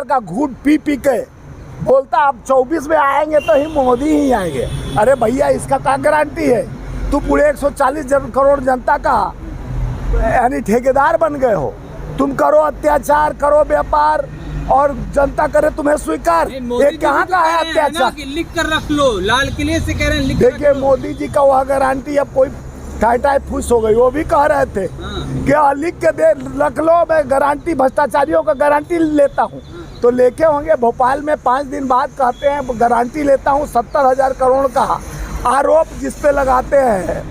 भ्रष्टाचार का घूंट पी पी के बोलता अब 24 में आएंगे तो ही मोदी ही आएंगे। अरे भैया इसका क्या गारंटी है? तू पूरे 140 करोड़ जनता का यानी ठेकेदार बन गए हो। तुम करो अत्याचार, करो व्यापार और जनता करे तुम्हें स्वीकार। ये कहाँ का है अत्याचार? लिख कर रख लो, लाल किले से कह रहे हैं। देखिए मोदी जी का वह गारंटी अब कोई टाई फूस हो गई। वो भी कह रहे थे कि लिख के दे रख लो, मैं गारंटी भ्रष्टाचारियों का गारंटी लेता हूँ। तो लेके होंगे भोपाल में 5 दिन बाद कहते हैं गारंटी लेता हूँ 70,000 करोड़ का आरोप जिस पे लगाते हैं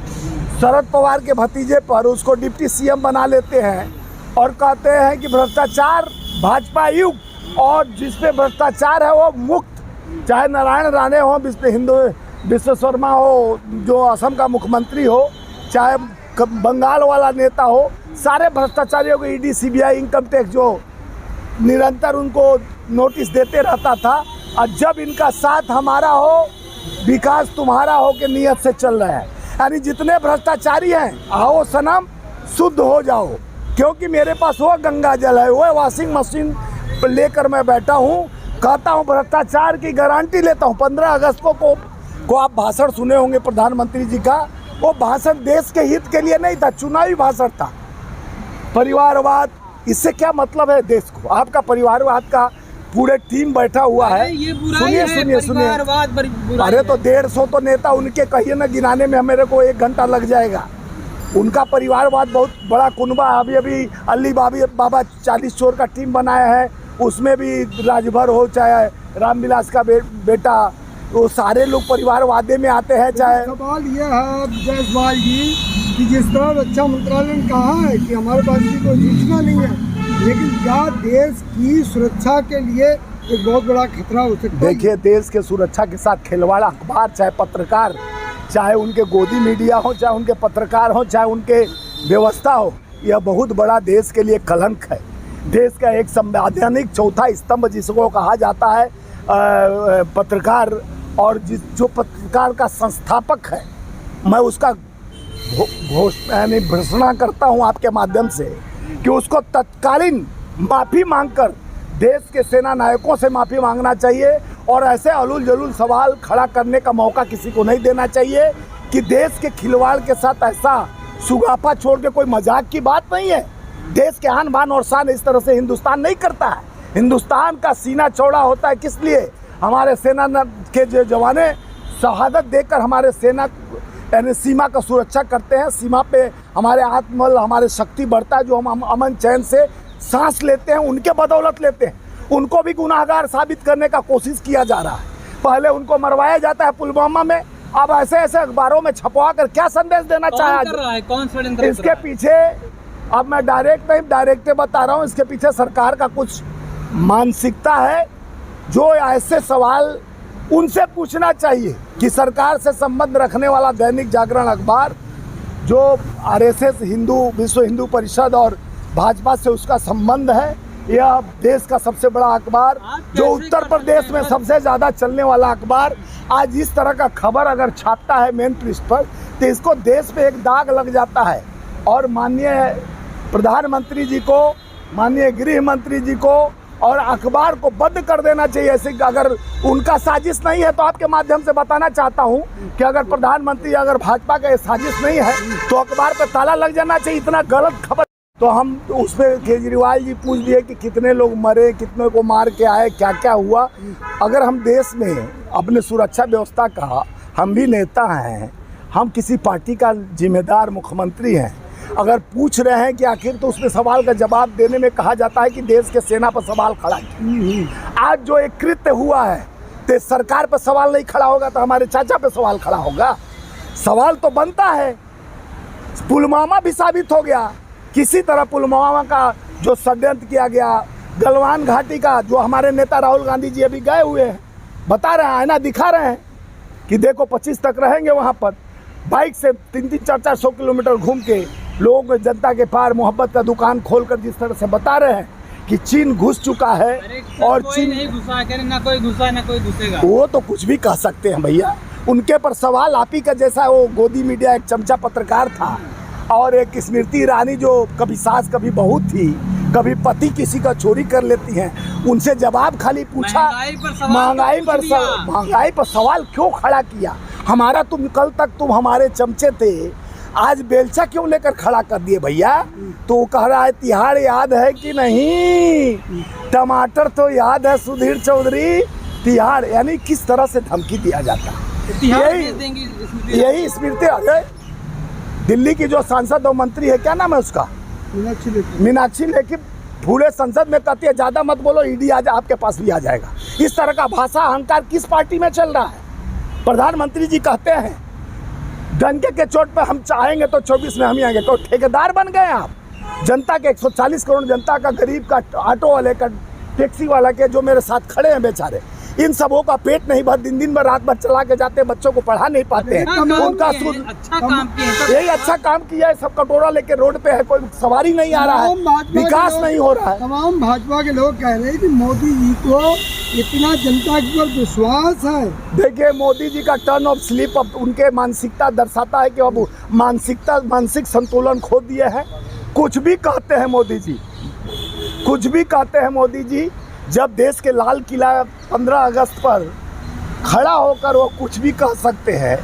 शरद पवार के भतीजे पर, उसको डिप्टी सीएम बना लेते हैं और कहते हैं कि भ्रष्टाचार भाजपा युक्त, और जिस पे भ्रष्टाचार है वो मुक्त, चाहे नारायण राणे हो, विश्व शर्मा हो जो असम का मुख्यमंत्री हो, चाहे बंगाल वाला नेता हो, सारे भ्रष्टाचारियों को ईडी सीबीआई इनकम टैक्स जो निरंतर उनको नोटिस देते रहता था। और जब इनका साथ हमारा हो, विकास तुम्हारा हो के नियत से चल रहा है, यानी जितने भ्रष्टाचारी हैं आओ सनम शुद्ध हो जाओ, क्योंकि मेरे पास वो गंगा जल है, वो वॉशिंग मशीन लेकर मैं बैठा हूँ, कहता हूँ भ्रष्टाचार की गारंटी लेता हूँ। 15 अगस्त को आप भाषण सुने होंगे प्रधानमंत्री जी का। वो भाषण देश के हित के लिए नहीं था, चुनावी भाषण था। परिवारवाद, इससे क्या मतलब है देश को? आपका परिवारवाद का पूरे टीम बैठा हुआ है। सुनिए। अरे तो 150 तो नेता उनके कहिए ना गिनाने में मेरे को 1 घंटा लग जाएगा। उनका परिवारवाद बहुत बड़ा कुनबा। अभी अली बाबा 40 चोर का टीम बनाया है, उसमें भी राजभर हो चाहे रामविलास का बेटा, वो सारे लोग परिवारवादे में आते हैं। चाहे सवाल ये है जायसवाल जी कि जिस तरह रक्षा मंत्रालय ने कहा है कि हमारे पास भी कोई सूचना नहीं है, लेकिन क्या देश की सुरक्षा के लिए एक बहुत बड़ा खतरा हो सकता है? देखिए देश के सुरक्षा के साथ खिलवाड़ अखबार, चाहे पत्रकार, चाहे उनके गोदी मीडिया हो, चाहे उनके पत्रकार हो, चाहे उनके व्यवस्था हो, यह बहुत बड़ा देश के लिए कलंक है। देश का एक संवैधानिक चौथा स्तंभ जिसको कहा जाता है पत्रकार, और जो पत्रकार का संस्थापक है, मैं उसका यानी घोषणा करता हूं आपके माध्यम से कि उसको तत्कालीन माफ़ी मांगकर देश के सेना नायकों से माफ़ी मांगना चाहिए, और ऐसे अलूल जलूल सवाल खड़ा करने का मौका किसी को नहीं देना चाहिए कि देश के खिलवाड़ के साथ ऐसा सुगाफा छोड़ के कोई मजाक की बात नहीं है। देश के आन बान और शान इस तरह से हिंदुस्तान नहीं करता है। हिंदुस्तान का सीना चौड़ा होता है किस लिए? हमारे सेना के जो जवाने शहादत देकर हमारे सेना यानी सीमा का सुरक्षा करते हैं। सीमा पे हमारे आत्मबल, हमारे शक्ति बढ़ता है, जो हम अमन चैन से सांस लेते हैं, उनके बदौलत लेते हैं। उनको भी गुनाहगार साबित करने का कोशिश किया जा रहा है। पहले उनको मरवाया जाता है पुलवामा में, अब ऐसे अखबारों में छपवा कर क्या संदेश देना चाहे? कौन षड्यंत्र? इसके पीछे अब मैं डायरेक्ट बता रहा हूँ, इसके पीछे सरकार का कुछ मानसिकता है, जो ऐसे सवाल उनसे पूछना चाहिए कि सरकार से संबंध रखने वाला दैनिक जागरण अखबार, जो आरएसएस, विश्व हिंदू परिषद और भाजपा से उसका संबंध है, यह देश का सबसे बड़ा अखबार, जो उत्तर प्रदेश में सबसे ज़्यादा चलने वाला अखबार, आज इस तरह का खबर अगर छापता है मेन पृष्ठ पर, तो इसको देश पे एक दाग लग जाता है। और माननीय प्रधानमंत्री जी को, माननीय गृह मंत्री जी को और अखबार को बंद कर देना चाहिए। ऐसे अगर उनका साजिश नहीं है तो आपके माध्यम से बताना चाहता हूं कि अगर प्रधानमंत्री, अगर भाजपा का साजिश नहीं है तो अखबार पे ताला लग जाना चाहिए। इतना गलत खबर तो हम उस पर केजरीवाल जी पूछ लिए कि कितने लोग मरे, कितने को मार के आए, क्या क्या हुआ। अगर हम देश में अपने सुरक्षा व्यवस्था का, हम भी नेता हैं, हम किसी पार्टी का जिम्मेदार मुख्यमंत्री हैं, अगर पूछ रहे हैं कि आखिर, तो उसमें सवाल का जवाब देने में कहा जाता है कि देश के सेना पर सवाल खड़ा किया। आज जो एक कृत्य हुआ है, तो सरकार पर सवाल नहीं खड़ा होगा तो हमारे चाचा पे सवाल खड़ा होगा। सवाल तो बनता है। पुलवामा भी साबित हो गया, किसी तरह पुलवामा का जो षड्यंत्र किया गया, गलवान घाटी का जो हमारे नेता राहुल गांधी जी अभी गए हुए हैं, बता रहे हैं, आईना दिखा रहे हैं कि देखो 25 तक रहेंगे वहाँ पर, बाइक से 300, 400 किलोमीटर घूम के लोगों को जनता के पार मोहब्बत का दुकान खोलकर जिस तरह से बता रहे हैं कि चीन घुस चुका है और चीन नहीं घुसा, ना कोई घुसा ना कोई घुसेगा। वो तो कुछ भी कह सकते हैं भैया, उनके पर सवाल आप ही का जैसा वो गोदी मीडिया एक चमचा पत्रकार था, और एक स्मृति ईरानी जो कभी सास कभी बहू थी, कभी पति किसी का चोरी कर लेती हैं, उनसे जवाब खाली पूछा। महंगाई पर सवाल क्यों खड़ा किया? हमारा तुम कल तक तुम हमारे चमचे थे, आज बेलचा क्यों लेकर खड़ा कर दिए भैया? तो कह रहा है तिहाड़ याद है कि नहीं? टमाटर तो याद है सुधीर चौधरी, तिहाड़ यानी किस तरह से धमकी दिया जाता है। यही स्मृति। अरे दिल्ली की जो सांसद और मंत्री है, क्या नाम है उसका? मीनाक्षी लेखी पूरे संसद में कहती है ज्यादा मत बोलो, ईडी आ जा, आपके पास भी आ जाएगा। इस तरह का भाषा अहंकार किस पार्टी में चल रहा है? प्रधानमंत्री जी कहते हैं डंके के चोट पे हम चाहेंगे तो 24 में हम ही आएंगे। तो ठेकेदार बन गए आप जनता के, 140 करोड़ जनता का, गरीब का, ऑटो वाले का, टैक्सी वाला के, जो मेरे साथ खड़े हैं बेचारे, इन सबों का पेट नहीं भर, दिन भर रात भर चला के जाते, बच्चों को पढ़ा नहीं पाते हैं। उनका अच्छा काम किया, यही अच्छा काम किया है। सब कटोरा लेके रोड पे है, कोई सवारी नहीं आ रहा है, विकास नहीं हो रहा है। तमाम भाजपा के लोग कह रहे हैं कि मोदी जी को इतना जनता के ऊपर विश्वास है। देखिए मोदी जी का टर्न ऑफ स्लिप अब उनके मानसिकता दर्शाता है कि अब मानसिक संतुलन खो दिए हैं। कुछ भी कहते हैं मोदी जी, कुछ भी कहते हैं मोदी जी। जब देश के लाल किला 15 अगस्त पर खड़ा होकर वो कुछ भी कह सकते हैं,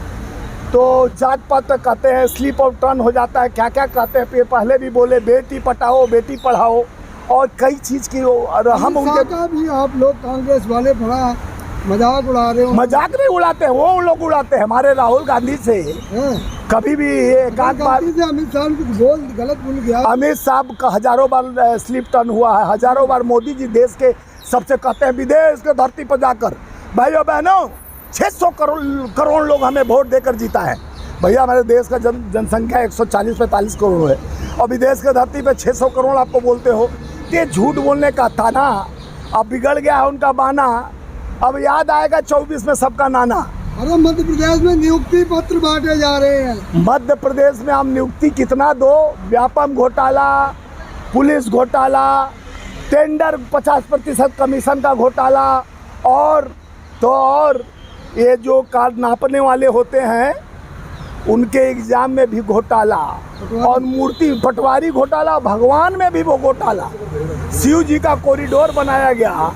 तो जात पात कहते हैं, स्लिप ऑफ टर्न हो जाता है, क्या क्या कहते हैं। पहले भी बोले बेटी पढ़ाओ बेटी पढ़ाओ और कई चीज़ की, और हम उनके का भी आप लोग कांग्रेस वाले बड़ा मजाक उड़ा रहे हो। मजाक नहीं उड़ाते, वो लोग उड़ाते हैं। हमारे राहुल गांधी से कभी भी एक आध बार अमित शाह कुछ गलत बोल गया। अमित साहब का हजारों बार स्लिप टर्न हुआ है, हजारों बार। मोदी जी देश के सबसे कहते हैं विदेश के धरती पर जाकर, भाइयों बहनों 600 करोड़ लोग हमें वोट देकर जीता है। भैया हमारे देश का जनसंख्या 140-45 करोड़ है और विदेश के धरती पे 600 करोड़ आपको बोलते हो। ये झूठ बोलने का ताना अब बिगड़ गया है उनका बाना। अब याद आएगा 24 में सबका नाना। अरे मध्य प्रदेश में नियुक्ति पत्र बांटे जा रहे हैं। मध्य प्रदेश में हम नियुक्ति कितना दो, व्यापम घोटाला, पुलिस घोटाला, टेंडर 50% कमीशन का घोटाला, और ये जो कार्ड नापने वाले होते हैं उनके एग्जाम में भी घोटाला, और मूर्ति पटवारी घोटाला, भगवान में भी वो घोटाला। शिव जी का कॉरिडोर बनाया गया,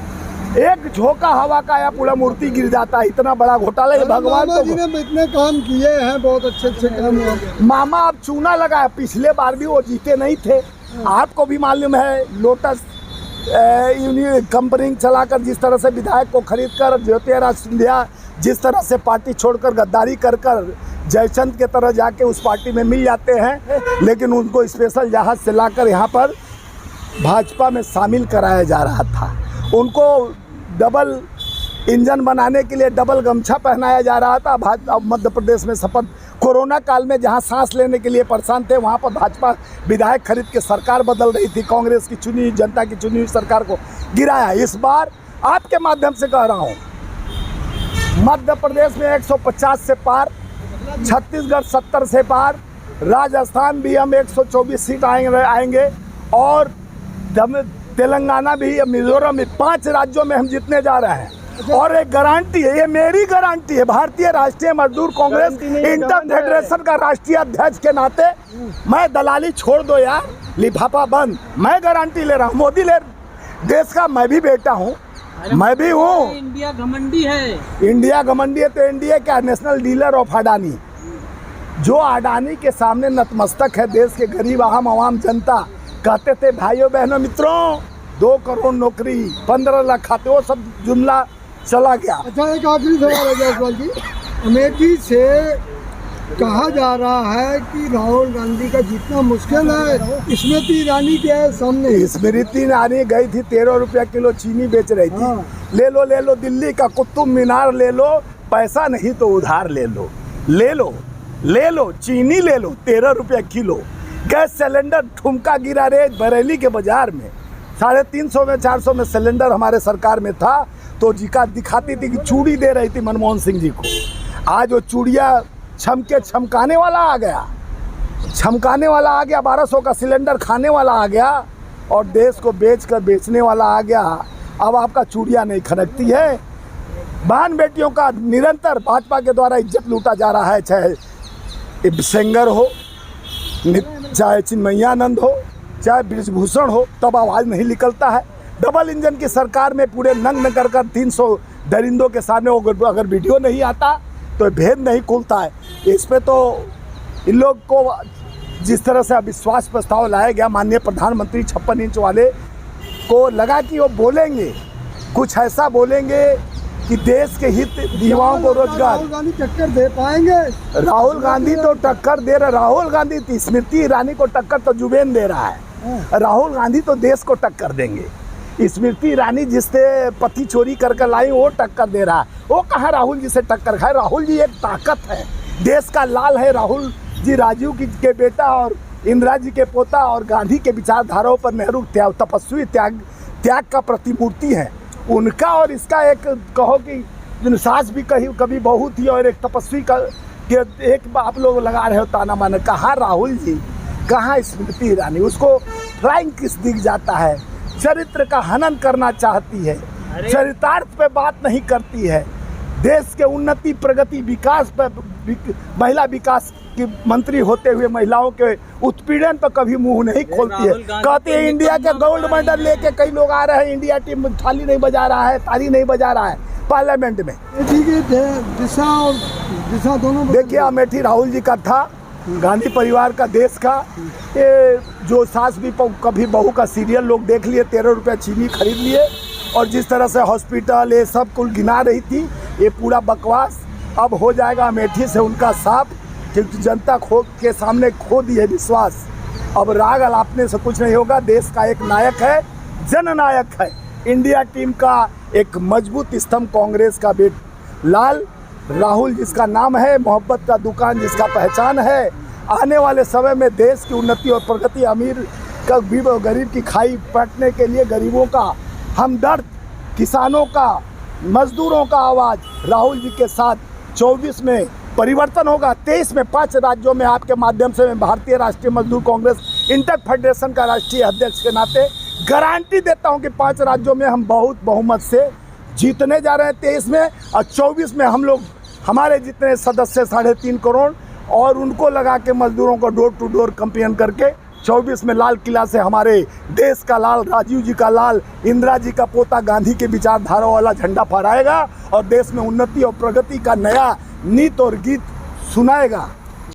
एक झोंका हवा का या पूरा मूर्ति गिर जाता है, इतना बड़ा घोटाला। ये भगवान तो जी ने इतने काम किए हैं, बहुत अच्छे काम हुए। मामा अब चूना लगा है, पिछले बार भी वो जीते नहीं थे। आपको भी मालूम है लोटस कंपनी चलाकर जिस तरह से विधायक को खरीद कर ज्योतिरादित्य सिंधिया जिस तरह से पार्टी छोड़कर गद्दारी कर जयचंद के तरह जाके उस पार्टी में मिल जाते हैं, लेकिन उनको स्पेशल जहाज से लाकर यहाँ पर भाजपा में शामिल कराया जा रहा था। उनको डबल इंजन बनाने के लिए डबल गमछा पहनाया जा रहा था। अब मध्य प्रदेश में शपथ, कोरोना काल में जहां सांस लेने के लिए परेशान थे, वहां पर भाजपा विधायक खरीद के सरकार बदल रही थी। कांग्रेस की चुनी जनता की चुनी हुई सरकार को गिराया। इस बार आपके माध्यम से कह रहा हूं, मध्य प्रदेश में 150 से पार, छत्तीसगढ़ 70 से पार, राजस्थान भी हम 124 सीट आएंगे और तेलंगाना भी, मिजोरम भी, 5 राज्यों में हम जीतने जा रहे हैं। और एक गारंटी है, ये मेरी गारंटी है, भारतीय राष्ट्रीय मजदूर कांग्रेस इंटर फेडरेशन का राष्ट्रीय अध्यक्ष के नाते मैं दलाली छोड़ दो यार, लिफाफा बंद। मैं गारंटी ले रहा हूँ, मोदी ले देश का मैं भी बेटा हूँ, मैं भी हूँ। इंडिया घमंडी है, इंडिया घमंडी है तो इंडिया क्या, नेशनल डीलर ऑफ अडानी। जो अडानी के सामने नतमस्तक है देश के गरीब आवाम जनता। कहते थे भाइयों बहनों मित्रों 2 करोड़ नौकरी, 15 लाख खाते, वो सब जुमला चला गया। अच्छा एक आखिरी सवाल है जायसवाल जी, अमेठी से कहा जा रहा है कि राहुल गांधी का जीतना मुश्किल है। स्मृति ईरानी के सामने, स्मृति ईरानी गई थी 13 रुपया किलो चीनी बेच रही थी। हाँ। ले लो दिल्ली का कुतुब मीनार ले लो, पैसा नहीं तो उधार ले लो चीनी ले लो 13 रुपया किलो। गैस सिलेंडर ठुमका गिरा रे बरेली के बाजार में, 350 में 400 में सिलेंडर हमारे सरकार में था, तो जीका दिखाती थी कि चूड़ी दे रही थी मनमोहन सिंह जी को। आज वो चूड़िया छमकाने वाला आ गया, 1200 का सिलेंडर खाने वाला आ गया, और देश को बेचने वाला आ गया। अब आपका चूड़िया नहीं खनकती है। बहन बेटियों का निरंतर भाजपा के द्वारा इज्जत लूटा जा रहा है, चाहे सेंगर हो, चाहे चिन्मयानंद हो, चाहे ब्रिजभूषण हो, तब आवाज़ नहीं निकलता है। डबल इंजन की सरकार में पूरे नंग कर 300 दरिंदों के सामने वो अगर वीडियो नहीं आता तो भेद नहीं खुलता है। इस पे तो इन लोग को जिस तरह से अविश्वास प्रस्ताव लाया गया, माननीय प्रधानमंत्री 56 इंच वाले को लगा कि वो बोलेंगे, कुछ ऐसा बोलेंगे कि देश के हित, युवाओं को रोजगार। राहुल गांधी टक्कर दे पाएंगे? राहुल गांधी तो टक्कर दे रहा, राहुल गांधी स्मृति ईरानी को टक्कर तो जुबेन दे रहा है। राहुल गांधी तो देश को टक्कर देंगे। स्मृति ईरानी जिससे पति चोरी करके लाई वो टक्कर दे रहा है। वो कहाँ राहुल जी से टक्कर खाए? राहुल जी एक ताकत है, देश का लाल है। राहुल जी राजीव के बेटा और इंदिरा जी के पोता और गांधी के विचारधाराओं पर नेहरू तपस्वी त्याग का प्रतिमूर्ति है। उनका और इसका एक कहो कि सास भी कभी बहू थी और एक तपस्वी का एक आप लोग लगा रहे हो ताना माना। कहाँ राहुल जी, कहाँ स्मृति ईरानी? उसको फ्लाइंग किस दिख जाता है, चरित्र का हनन करना चाहती है, चरितार्थ पे बात नहीं करती है। देश के उन्नति, प्रगति, विकास पर, महिला विकास की मंत्री होते हुए महिलाओं के उत्पीड़न पर कभी मुंह नहीं खोलती है। कहती है इंडिया के गोल्ड मेडल लेके कई लोग आ रहे हैं, इंडिया टीम थाली नहीं बजा रहा है, ताली नहीं बजा रहा है पार्लियामेंट में। दिशा और दिशा दोनों देखिए, अमेठी राहुल जी का था, गांधी परिवार का, देश का। ये जो सास भी कभी बहू का सीरियल लोग देख लिए, 13 रुपये चीनी खरीद लिए और जिस तरह से हॉस्पिटल ये सब कुल गिना रही थी, ये पूरा बकवास अब हो जाएगा अमेठी से उनका साफ, क्योंकि जनता के सामने खो दी है विश्वास। अब राग अलापने से कुछ नहीं होगा। देश का एक नायक है, जननायक है, इंडिया टीम का एक मजबूत स्तंभ कांग्रेस का लाल राहुल जिसका नाम है, मोहब्बत का दुकान जिसका पहचान है। आने वाले समय में देश की उन्नति और प्रगति, अमीर का गरीब की खाई पटने के लिए गरीबों का हमदर्द, किसानों का, मजदूरों का आवाज़ राहुल जी के साथ 24 में परिवर्तन होगा। 23 में 5 राज्यों में आपके माध्यम से मैं भारतीय राष्ट्रीय मजदूर कांग्रेस इंटर फेडरेशन का राष्ट्रीय अध्यक्ष के नाते गारंटी देता हूं कि 5 राज्यों में हम बहुत बहुमत से जीतने जा रहे हैं 23 में, और 24 में हम लोग, हमारे जितने सदस्य 3.5 करोड़ और उनको लगा के मजदूरों को डोर टू डोर कैंपेन करके 24 में लाल किला से हमारे देश का लाल, राजीव जी का लाल, इंदिरा जी का पोता गांधी के विचारधारा वाला झंडा फहराएगा और देश में उन्नति और प्रगति का नया नीत और गीत सुनाएगा।